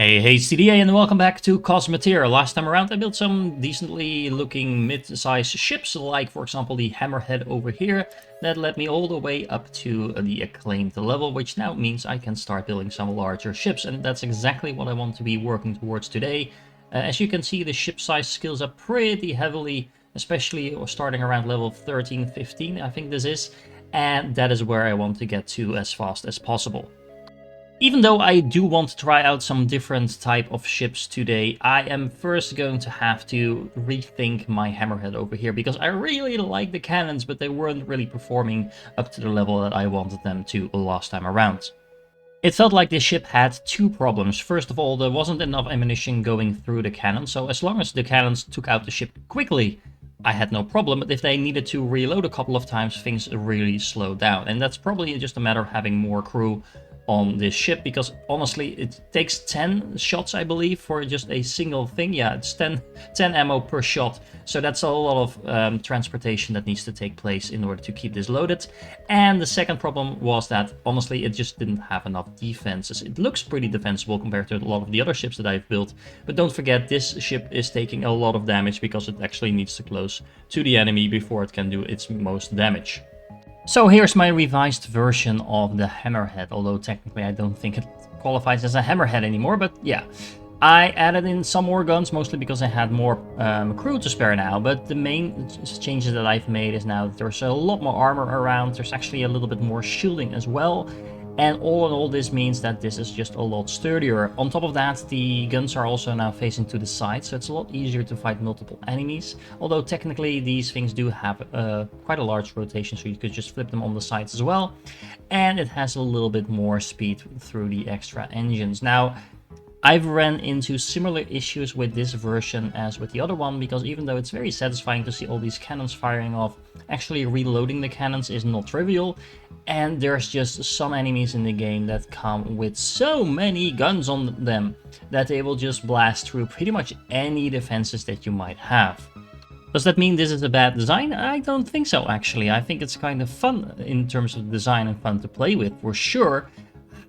Hey CDA, and welcome back to Cosmoteer. Last time around I built some decently looking mid-sized ships, like for example the Hammerhead over here, that led me all the way up to the acclaimed level, which now means I can start building some larger ships, and that's exactly what I want to be working towards today. As you can see, the ship size scales up pretty heavily, especially starting around level 13, 15 I think this is, and that is where I want to get to as fast as possible. Even though I do want to try out some different type of ships today, I am first going to have to rethink my Hammerhead over here, because I really like the cannons, but they weren't really performing up to the level that I wanted them to last time around. It felt like this ship had two problems. First of all, there wasn't enough ammunition going through the cannon, so as long as the cannons took out the ship quickly, I had no problem, but if they needed to reload a couple of times, things really slowed down. And that's probably just a matter of having more crew on this ship, because honestly it takes 10 shots I believe for just a single thing. Yeah, it's 10 ammo per shot, so that's a lot of transportation that needs to take place in order to keep this loaded. And the second problem was that honestly it just didn't have enough defenses. It looks pretty defensible compared to a lot of the other ships that I've built, but don't forget this ship is taking a lot of damage because it actually needs to close to the enemy before it can do its most damage. So here's my revised version of the Hammerhead, although technically I don't think it qualifies as a Hammerhead anymore, but yeah. I added in some more guns, mostly because I had more crew to spare now, but the main changes that I've made is now that there's a lot more armor around, there's actually a little bit more shielding as well, and all in all this means that this is just a lot sturdier. On top of that, the guns are also now facing to the side, so it's a lot easier to fight multiple enemies, although technically these things do have quite a large rotation, so you could just flip them on the sides as well, and it has a little bit more speed through the extra engines. Now, I've ran into similar issues with this version as with the other one, because even though it's very satisfying to see all these cannons firing off, actually reloading the cannons is not trivial, and there's just some enemies in the game that come with so many guns on them that they will just blast through pretty much any defenses that you might have. Does that mean this is a bad design? I don't think so, actually. I think it's kind of fun in terms of design and fun to play with, for sure.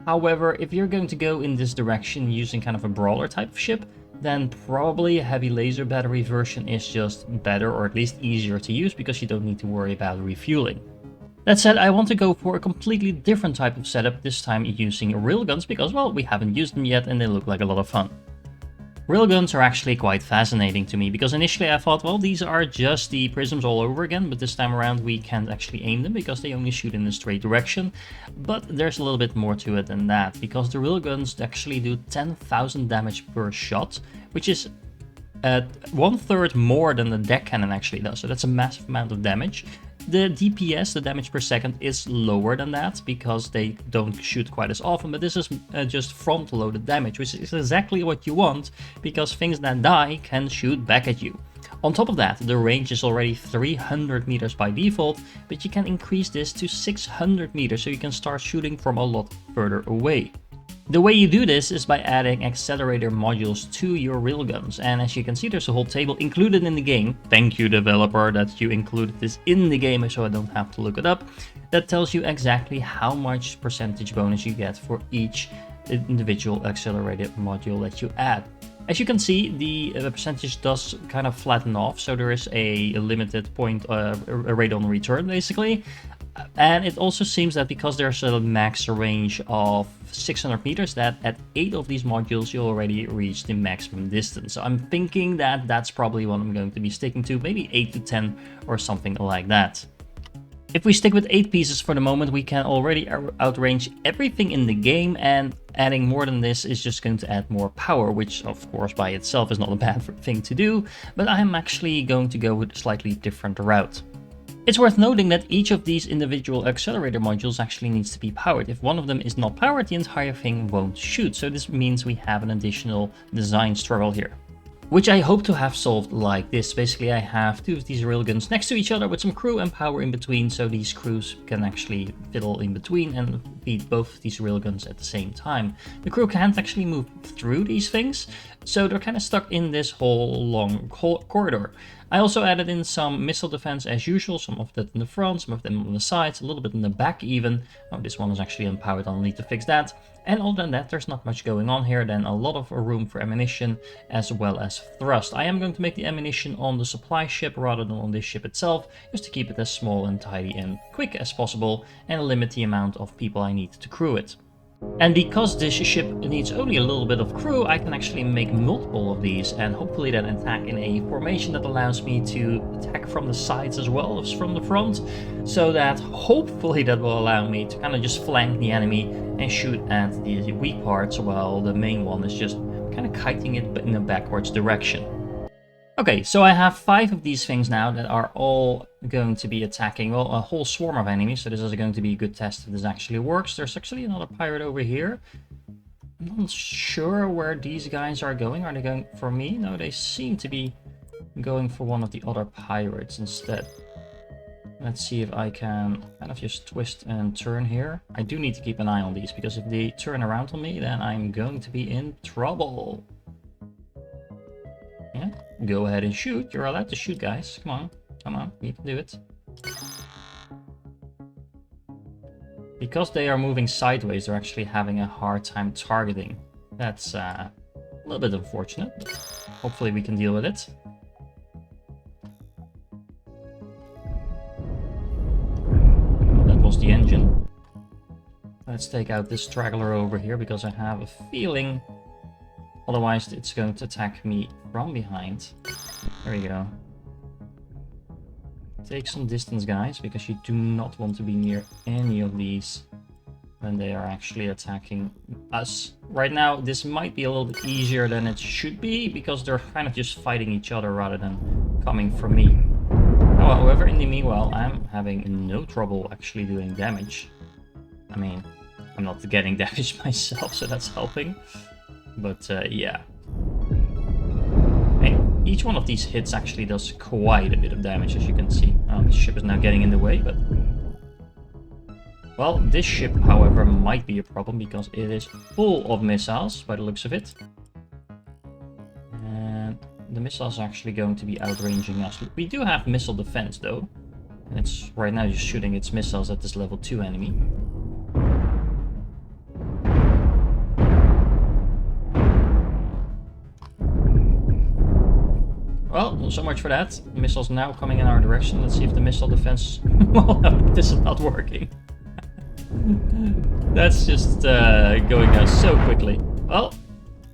However, if you're going to go in this direction using kind of a brawler type of ship, then probably a heavy laser battery version is just better, or at least easier to use, because you don't need to worry about refueling. That said, I want to go for a completely different type of setup, this time using railguns, because, well, we haven't used them yet and they look like a lot of fun. Railguns are actually quite fascinating to me, because initially I thought, well, these are just the prisms all over again, but this time around we can't actually aim them because they only shoot in a straight direction. But there's a little bit more to it than that, because the railguns actually do 10,000 damage per shot, which is 1/3 more than the deck cannon actually does, so that's a massive amount of damage. The DPS, the damage per second, is lower than that because they don't shoot quite as often, but this is just front-loaded damage, which is exactly what you want, because things that die can shoot back at you. On top of that, the range is already 300 meters by default, but you can increase this to 600 meters, so you can start shooting from a lot further away. The way you do this is by adding accelerator modules to your railguns, and as you can see there's a whole table included in the game. Thank you, developer, that you included this in the game so I don't have to look it up. That tells you exactly how much percentage bonus you get for each individual accelerator module that you add. As you can see, the percentage does kind of flatten off, so there is a limited point rate on return basically. And it also seems that because there's a max range of 600 meters, that at 8 of these modules you already reach the maximum distance. So I'm thinking that that's probably what I'm going to be sticking to, maybe 8 to 10 or something like that. If we stick with 8 pieces for the moment, we can already outrange everything in the game, and adding more than this is just going to add more power, which of course by itself is not a bad thing to do, but I'm actually going to go with a slightly different route. It's worth noting that each of these individual accelerator modules actually needs to be powered. If one of them is not powered, the entire thing won't shoot, so this means we have an additional design struggle here, which I hope to have solved like this. Basically, I have 2 of these railguns next to each other with some crew and power in between, so these crews can actually fiddle in between and feed both these railguns at the same time. The crew can't actually move through these things, so they're kind of stuck in this whole long corridor. I also added in some missile defense as usual, some of that in the front, some of them on the sides, a little bit in the back even. Oh, this one is actually unpowered, I'll need to fix that. And other than that, there's not much going on here. Then a lot of room for ammunition as well as thrust. I am going to make the ammunition on the supply ship rather than on this ship itself, just to keep it as small and tidy and quick as possible and limit the amount of people I need to crew it. And because this ship needs only a little bit of crew, I can actually make multiple of these and hopefully then attack in a formation that allows me to attack from the sides as well as from the front, so that hopefully that will allow me to kind of just flank the enemy and shoot at the weak parts while the main one is just kind of kiting it in a backwards direction. Okay, so I have 5 of these things now that are all going to be attacking, well, a whole swarm of enemies, so this is going to be a good test if this actually works. There's actually another pirate over here. I'm not sure where these guys are going. Are they going for me? No, they seem to be going for one of the other pirates instead. Let's see if I can kind of just twist and turn here. I do need to keep an eye on these, because if they turn around on me, then I'm going to be in trouble. Yeah, go ahead and shoot. You're allowed to shoot, guys. Come on, come on, you can do it. Because they are moving sideways, they're actually having a hard time targeting. That's a little bit unfortunate. Hopefully we can deal with it. Well, that was the engine. Let's take out this straggler over here, because I have a feeling otherwise it's going to attack me from behind. There we go. Take some distance, guys, because you do not want to be near any of these when they are actually attacking us. Right now, this might be a little bit easier than it should be, because they're kind of just fighting each other rather than coming for me. However, in the meanwhile, I'm having no trouble actually doing damage. I mean, I'm not getting damage myself, so that's helping. But yeah. And each one of these hits actually does quite a bit of damage, as you can see. The ship is now getting in the way, but... Well, this ship, however, might be a problem, because it is full of missiles, by the looks of it. And the missiles are actually going to be outranging us. We do have missile defense, though. And it's right now just shooting its missiles at this level 2 enemy. Well, so much for that. Missiles now coming in our direction. Let's see if the missile defense... Well, this is not working. That's just going down so quickly. Well,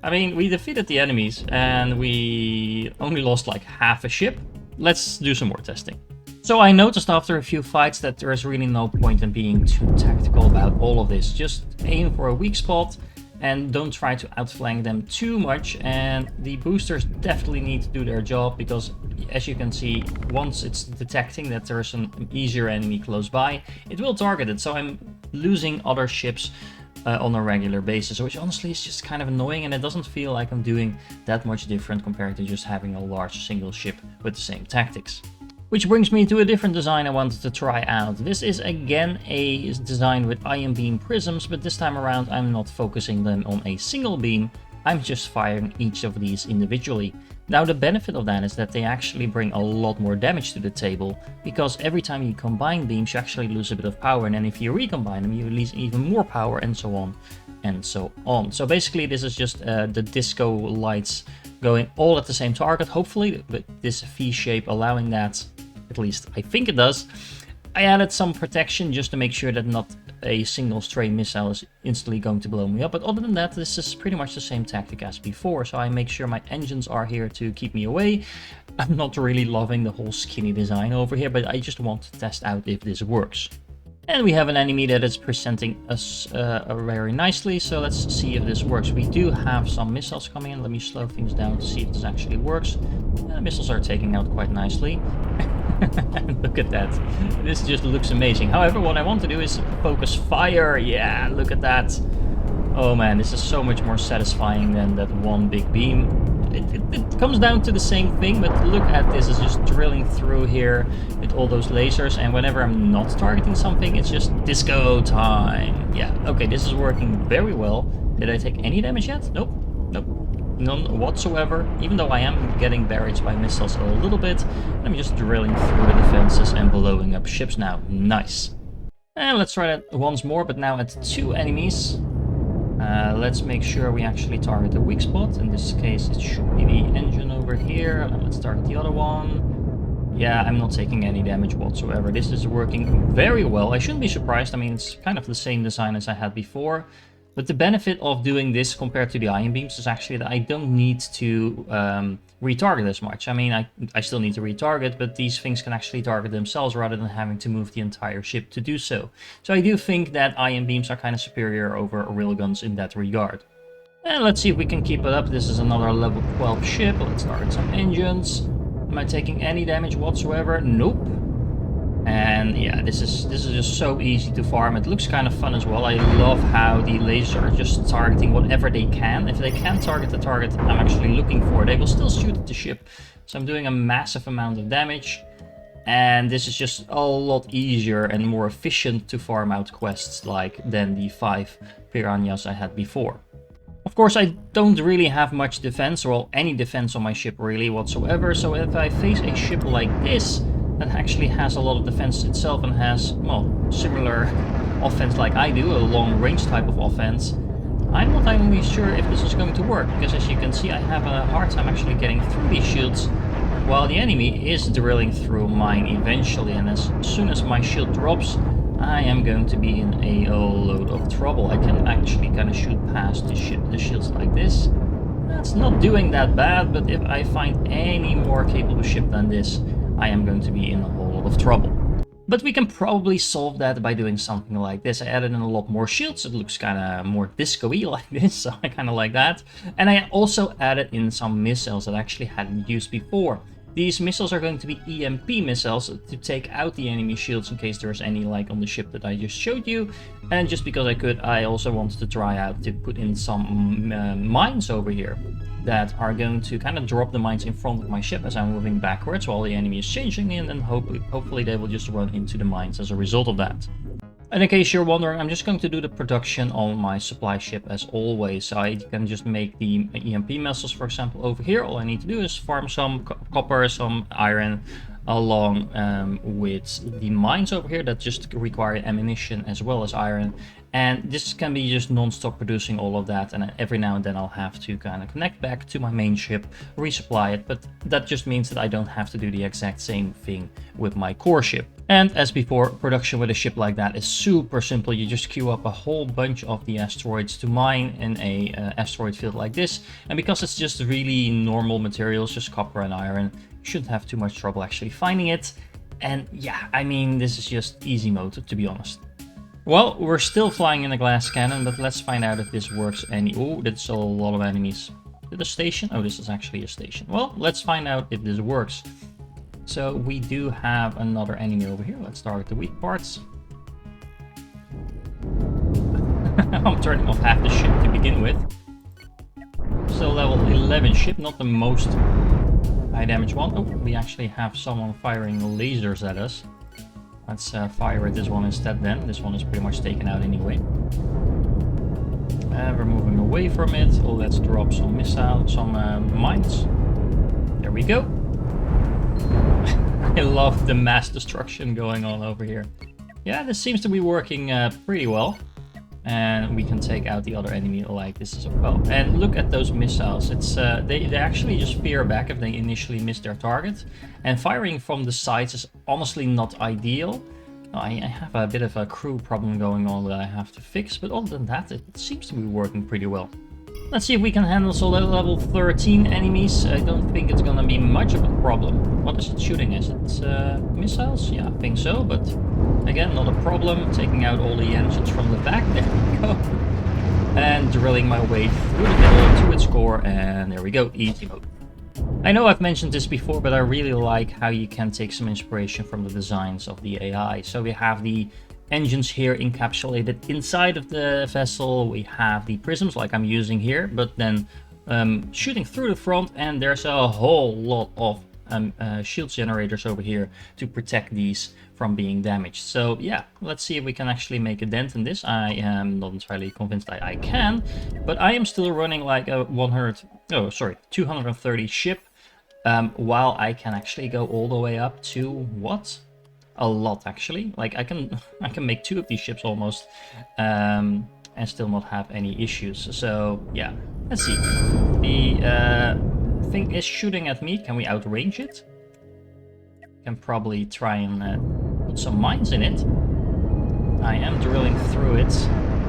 I mean, we defeated the enemies and we only lost like half a ship. Let's do some more testing. So I noticed after a few fights that there is really no point in being too tactical about all of this. Just aim for a weak spot and don't try to outflank them too much. And the boosters definitely need to do their job, because as you can see, once it's detecting that there's an easier enemy close by, it will target it. So I'm losing other ships on a regular basis, which honestly is just kind of annoying, and it doesn't feel like I'm doing that much different compared to just having a large single ship with the same tactics. Which brings me to a different design I wanted to try out. This is again a design with ion beam prisms, but this time around I'm not focusing them on a single beam, I'm just firing each of these individually. Now the benefit of that is that they actually bring a lot more damage to the table, because every time you combine beams you actually lose a bit of power, and then if you recombine them you lose even more power, and so on and so on. So basically this is just the disco lights going all at the same target, hopefully with this V shape allowing that. At least I think it does. I added some protection just to make sure that not a single stray missile is instantly going to blow me up. But other than that, this is pretty much the same tactic as before. So I make sure my engines are here to keep me away. I'm not really loving the whole skinny design over here, but I just want to test out if this works. And we have an enemy that is presenting us very nicely, so let's see if this works. We do have some missiles coming in. Let me slow things down to see if this actually works. The missiles are taking out quite nicely. Look at that. This just looks amazing. However, what I want to do is focus fire. Yeah, look at that. Oh man, this is so much more satisfying than that one big beam. It comes down to the same thing, but look at this. It's just drilling through here with all those lasers, and whenever I'm not targeting something, it's just disco time. Yeah, okay, this is working very well. Did I take any damage yet? Nope. Nope. None whatsoever, even though I am getting barraged by missiles a little bit. I'm just drilling through the defenses and blowing up ships now. Nice. And let's try that once more, but now at 2 enemies. Let's make sure we actually target the weak spot. In this case, it should be the engine over here. Let's target the other one. Yeah, I'm not taking any damage whatsoever. This is working very well. I shouldn't be surprised. I mean, it's kind of the same design as I had before. But the benefit of doing this compared to the ion beams is actually that I don't need to retarget as much. I mean, I still need to retarget, but these things can actually target themselves rather than having to move the entire ship to do so. So I do think that ion beams are kind of superior over railguns in that regard. And let's see if we can keep it up. This is another level 12 ship. Let's target some engines. Am I taking any damage whatsoever? Nope. And yeah, this is just so easy to farm. It looks kind of fun as well. I love how the lasers are just targeting whatever they can. If they can't target the target I'm actually looking for, they will still shoot at the ship. So I'm doing a massive amount of damage. And this is just a lot easier and more efficient to farm out quests like than the 5 piranhas I had before. Of course, I don't really have much defense, or any defense on my ship really whatsoever. So if I face a ship like this, that actually has a lot of defense itself and has, well, similar offense like I do, a long range type of offense, I'm not entirely sure if this is going to work, because as you can see I have a hard time actually getting through these shields, while the enemy is drilling through mine eventually, and as soon as my shield drops, I am going to be in a load of trouble. I can actually kind of shoot past the shields like this. That's not doing that bad, but if I find any more capable ship than this, I am going to be in a whole lot of trouble. But we can probably solve that by doing something like this. I added in a lot more shields. It looks kind of more disco-y like this, so I kind of like that. And I also added in some missiles that I actually hadn't used before. These missiles are going to be EMP missiles to take out the enemy shields in case there's any like on the ship that I just showed you. And just because I could, I also wanted to try out to put in some mines over here that are going to kind of drop the mines in front of my ship as I'm moving backwards while the enemy is changing in, and hopefully they will just run into the mines as a result of that. And in case you're wondering, I'm just going to do the production on my supply ship as always. So I can just make the EMP missiles, for example, over here. All I need to do is farm some copper, some iron, along with the mines over here that just require ammunition as well as iron. And this can be just non-stop producing all of that, and every now and then I'll have to kind of connect back to my main ship, resupply it, but that just means that I don't have to do the exact same thing with my core ship. And as before, production with a ship like that is super simple. You just queue up a whole bunch of the asteroids to mine in a asteroid field like this, and because it's just really normal materials, just copper and iron, you shouldn't have too much trouble actually finding it. And yeah, I mean, this is just easy mode, to be honest. Well, we're still flying in a glass cannon, but let's find out if this works any... Oh, that's a lot of enemies. Is it a station? Oh, this is actually a station. Well, let's find out if this works. So we do have another enemy over here. Let's target the weak parts. I'm turning off half the ship to begin with. Still level 11 ship, not the most high damage one. Oh, we actually have someone firing lasers at us. Let's fire at this one instead then. This one is pretty much taken out anyway. We're moving away from it. Let's drop some mines. There we go. I love the mass destruction going on over here. Yeah, this seems to be working pretty well. And we can take out the other enemy like this as well. And look at those missiles. It's they actually just veer back if they initially miss their target. And firing from the sides is honestly not ideal. I have a bit of a crew problem going on that I have to fix, but other than that, it seems to be working pretty well. Let's see if we can handle some level 13 enemies. I don't think it's gonna be much of a problem. What is it shooting? Is it missiles? Yeah, I think so, but again, not a problem. Taking out all the engines from the back. There we go. And drilling my way through the middle to its core, and there we go, easy mode. I know I've mentioned this before, but I really like how you can take some inspiration from the designs of the AI. So we have the engines here encapsulated inside of the vessel. We have the prisms like I'm using here, but then shooting through the front, and there's a whole lot of shield generators over here to protect these from being damaged. So yeah, let's see if we can actually make a dent in this. I am not entirely convinced I can, but I am still running like a 230 ship, while I can actually go all the way up to what? A lot actually. Like I can make 2 of these ships almost, and and still not have any issues. So yeah, let's see. The thing is shooting at me. Can we outrange it? Can probably try and put some mines in it. I am drilling through it.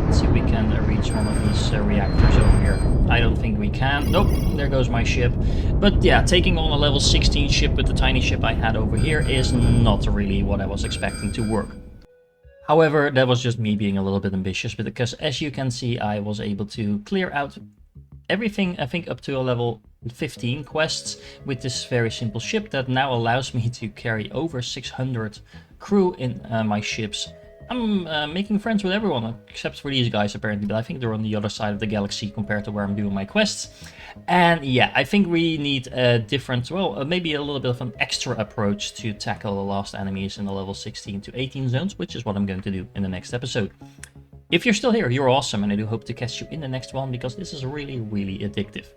Let's see if we can reach one of these reactors over here. I don't think we can. Nope, there goes my ship. But yeah, taking on a level 16 ship with the tiny ship I had over here is not really what I was expecting to work. However, that was just me being a little bit ambitious, because as you can see, I was able to clear out everything, I think up to a level 15 quests with this very simple ship that now allows me to carry over 600 crew in my ships. I'm making friends with everyone except for these guys apparently, but I think they're on the other side of the galaxy compared to where I'm doing my quests. And yeah, I think we need a different, well, maybe a little bit of an extra approach to tackle the last enemies in the level 16 to 18 zones, which is what I'm going to do in the next episode. If you're still here, you're awesome, and I do hope to catch you in the next one, because this is really, really addictive.